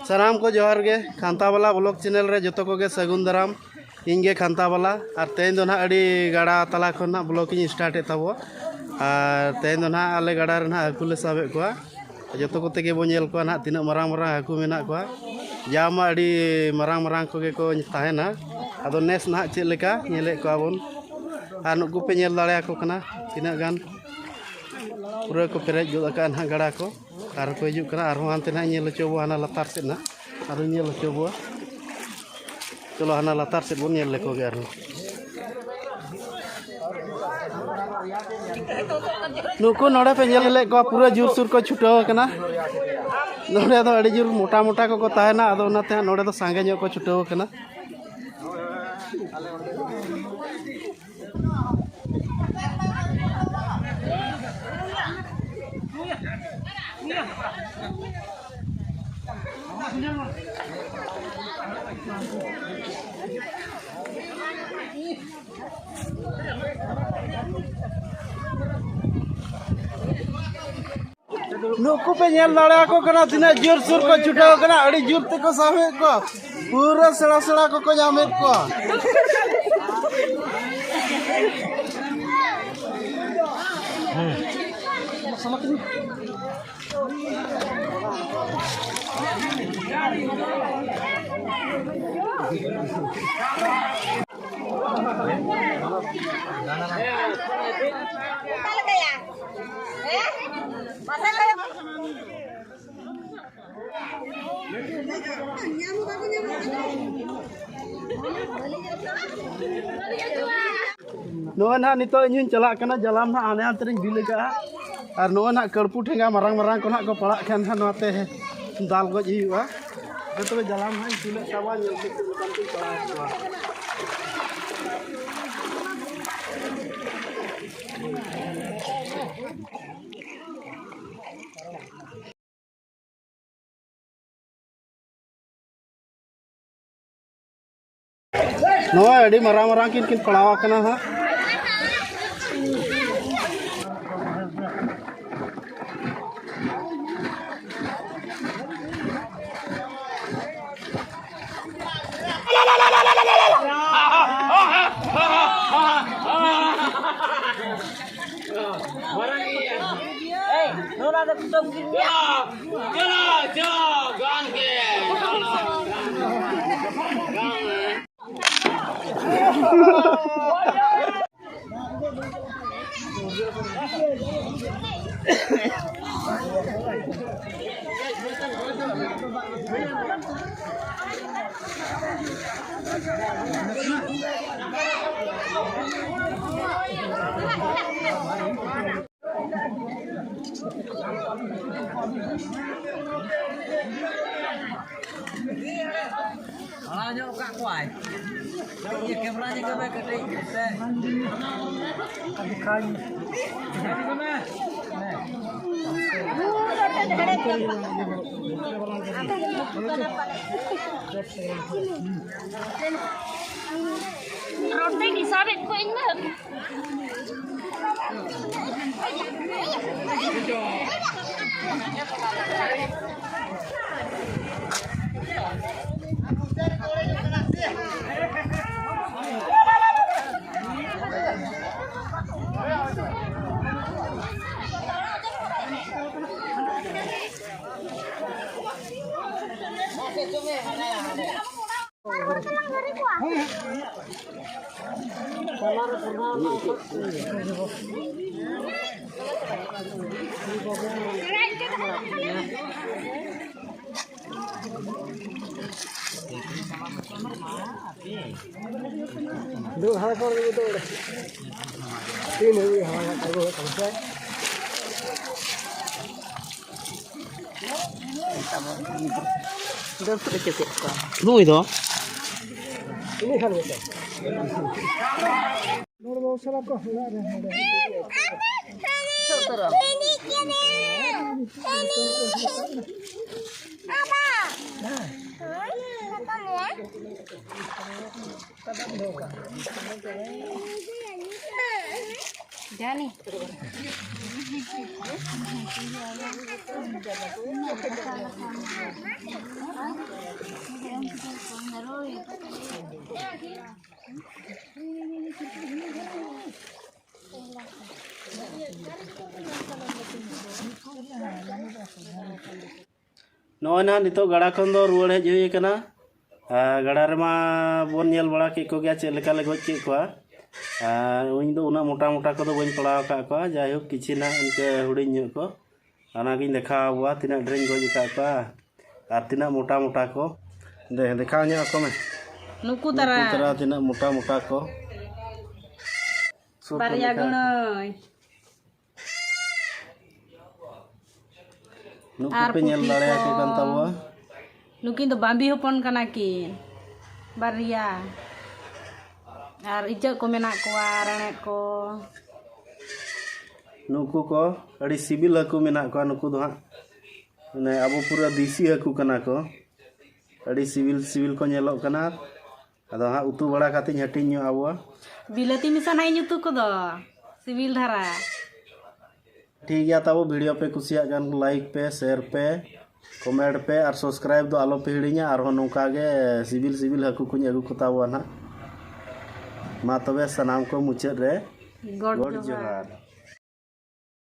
साराम को जोहार गे खांतावाला blog channel रे जो को गे सगुन दाराम इंगे खांतावाला और तेन दो ना अड़ी गाड़ा तला खन ब्लॉग इन स्टार्ट तबो और तेन दो ना आले गाड़ा रे हाकू ले साबे को जो को तेगे बो नेल को ना तीना मारांग मारांग हाकू मेना को जामा अड़ी मारांग मारांग को गे को ताहेना अदो नेस ना चेक लेका नेले को आबोन और नुकु पे नेल दाड़े को कना तीना गान पूरा को पेरेज जो का ना गाड़ा को और को हिजुक कना और हानते ना नेल चोबो हाना लतार से ना और नेल चोबो चलो हाना लतार से बो नेल लेको गे नुकु नोड़े पे नेल ले को पूरा जोर सुर को छुटाव कना नोड़े दो अड़ी जोर मोटा मोटा को ताहेना अदो नाते नोड़े दो सांगे ᱧᱚᱜ को छुटाव कना नुकु पे नेल दाड़ा को कना तिना जोर सुर को छुटाव कना अड़ी जोर ते को सामे को पूरा सड़ा सड़ा को जामे को नोआ ना नितो इन चला कना जलाम ना आने आतरिन बिलेगा और नोआ ना कड़पू ठेंगा मारांग मारांग को ना को पड़ा खान हा नोते दाल गज हुआ तो जलाम हा चुले सावा नेल के दुकान पे पड़ा नोआ अड़ी मारांग मारांग किन पड़ावा कना हा Roti disabit ko ingat. दो हाथ पर दो तीन हुई हमारा करो कम से दो से कैसे का नु इधर ini kan itu normal salah kok enggak ada Ini apa? Nah. जानी नॉय ना नितो गाड़ा खन दो रुआड़ हेज हुई कना गाड़ा रे मा बोन नेल बड़ा के को गया चेक लेका ले गज के को उन दो उना मोटा मोटा को दो बन पड़ाव का को जाय हो किछि ना इनके हुडिन ᱧᱚᱜ को आना गिन देखा हुआ तिना ड्रिंक गज का को आ तिना मोटा मोटा को देखा ᱧᱚᱜ को में नुकु तरा तिना मोटा मोटा को बारिया गुणय नुकु पे नेल लाड़े के कान ताबो नुकिन तो बाम्बी होपन कना किन बारिया और इज्जत को मेना कोआ रणेट को नुकु को अड़ी सिबिल हकु मेना को नुकु दो ने अब पूरा देसी हकु कना को अड़ी सिबिल सिबिल को नेलो कना अदो हा उतु बड़ा खाती हटिन ᱧᱚᱜ आबो बिलती मिशन है युतु को दो सिविल धारा ठीक गया तब वीडियो पे कुसिया गान लाइक पे शेयर पे कमेंट पे और सब्सक्राइब दो आलो पे हिड़िया और नौका गे सिविल सिविल हकु कुछ अगु को ताबो ना मा तबे सनाम को मुचाद रे गॉड जोहार।